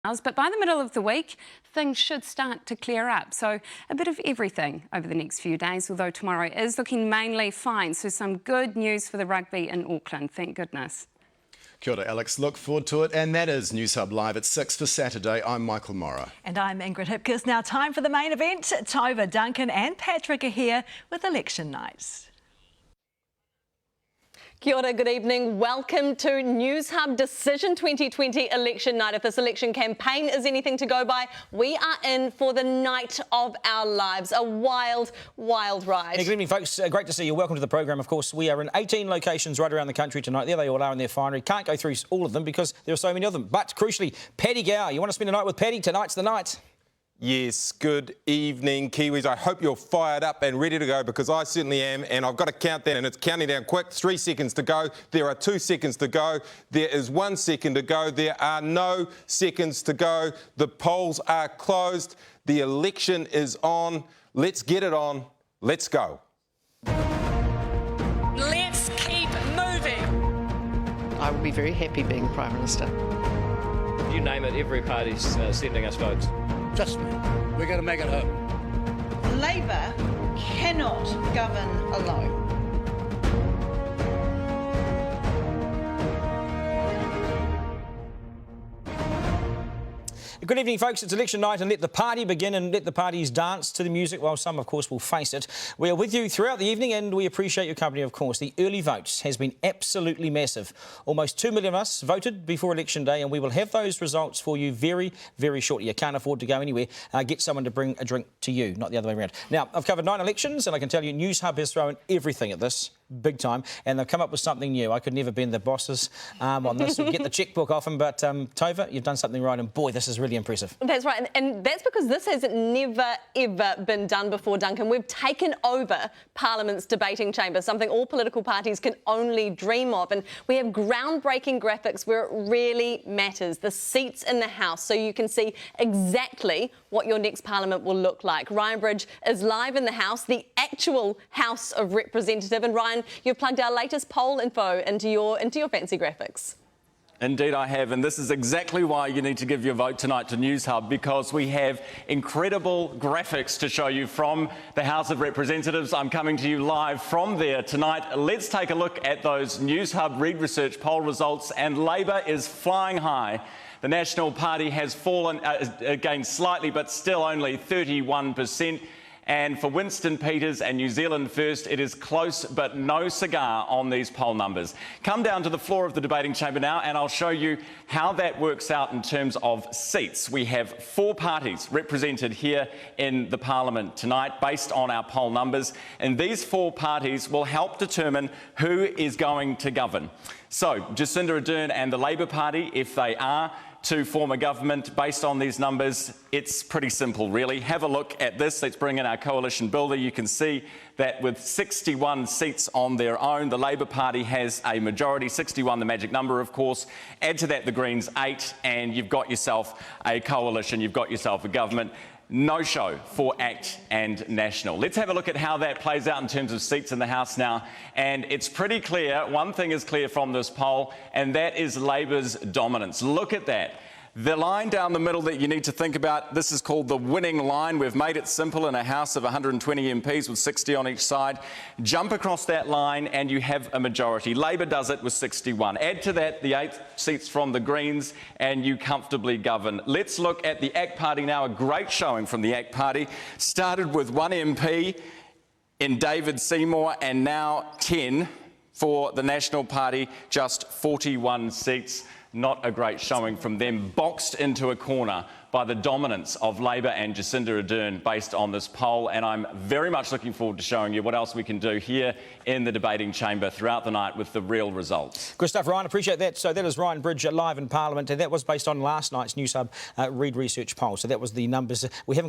But by the middle of the week, things should start to clear up. So a bit of everything over the next few days, although tomorrow is looking mainly fine. So some good news for the rugby in Auckland, thank goodness. Kia ora, Alex. Look forward to it. And that is Newshub Live at 6 for Saturday. I'm Michael Morrow. And I'm Ingrid Hipkiss. Now time for the main event. Tova, Duncan and Patrick are here with election night. Kia ora, good evening. Welcome to Newshub Decision 2020 election night. If this election campaign is anything to go by, we are in for the night of our lives. A wild, wild ride. Good evening, folks. Great to see you. Welcome to the programme. Of course, we are in 18 locations right around the country tonight. There they all are in their finery. Can't go through all of them because there are so many of them. But crucially, Paddy Gower. You want to spend a night with Paddy? Tonight's the night. Yes, good evening, Kiwis. I hope you're fired up and ready to go because I certainly am, and I've got to count down, and it's counting down quick. 3 seconds to go. There are 2 seconds to go. There is 1 second to go. There are no seconds to go. The polls are closed. The election is on. Let's get it on. Let's go. Let's keep moving. I would be very happy being Prime Minister. You name it, every party's sending us votes. Trust me, we're going to make it home. Labour cannot govern alone. Good evening, folks. It's election night, and let the party begin and let the parties dance to the music, while some, of course, will face it. We are with you throughout the evening, and we appreciate your company, of course. The early votes has been absolutely massive. Almost 2 million of us voted before election day, and we will have those results for you very, very shortly. You can't afford to go anywhere. Get someone to bring a drink to you, not the other way around. Now, I've covered 9 elections, and I can tell you Newshub has thrown everything at this. Big time, and they've come up with something new. I could never bend the boss's arm on this or get the chequebook off him, but Tova, you've done something right, and boy, this is really impressive. That's right, and that's because this has never, ever been done before, Duncan. We've taken over Parliament's debating chamber, something all political parties can only dream of, and we have groundbreaking graphics where it really matters, the seats in the House, so you can see exactly what your next Parliament will look like. Ryan Bridge is live in the House, the actual House of Representatives, and Ryan, you've plugged our latest poll info into your fancy graphics. Indeed I have, and this is exactly why you need to give your vote tonight to Newshub, because we have incredible graphics to show you from the House of Representatives. I'm coming to you live from there tonight. Let's take a look at those Newshub Reid Research poll results, and Labour is flying high. The National Party has fallen again slightly, but still only 31%. And for Winston Peters and New Zealand First, it is close but no cigar on these poll numbers. Come down to the floor of the debating chamber now, and I'll show you how that works out in terms of seats. We have 4 parties represented here in the Parliament tonight based on our poll numbers, and these 4 parties will help determine who is going to govern. So Jacinda Ardern and the Labour Party, if they are to form a government based on these numbers, it's pretty simple, really. Have a look at this. Let's bring in our coalition builder. You can see that with 61 seats on their own, the Labour Party has a majority, 61 the magic number, of course. Add to that the Greens 8, and you've got yourself a coalition, you've got yourself a government. No show for ACT and National. Let's have a look at how that plays out in terms of seats in the House now. And it's pretty clear, one thing is clear from this poll, and that is Labour's dominance. Look at that. The line down the middle that you need to think about, this is called the winning line. We've made it simple in a House of 120 MPs with 60 on each side. Jump across that line and you have a majority. Labour does it with 61. Add to that the 8 seats from the Greens and you comfortably govern. Let's look at the ACT Party now. A great showing from the ACT Party. Started with 1 MP in David Seymour and now 10 for the National Party, just 41 seats. Not a great showing from them, boxed into a corner by the dominance of Labour and Jacinda Ardern based on this poll, and I'm very much looking forward to showing you what else we can do here in the debating chamber throughout the night with the real results. Good stuff, Ryan. Appreciate that. So that is Ryan Bridge live in Parliament, and that was based on last night's Newshub Reid Research poll. So that was the numbers. We haven't got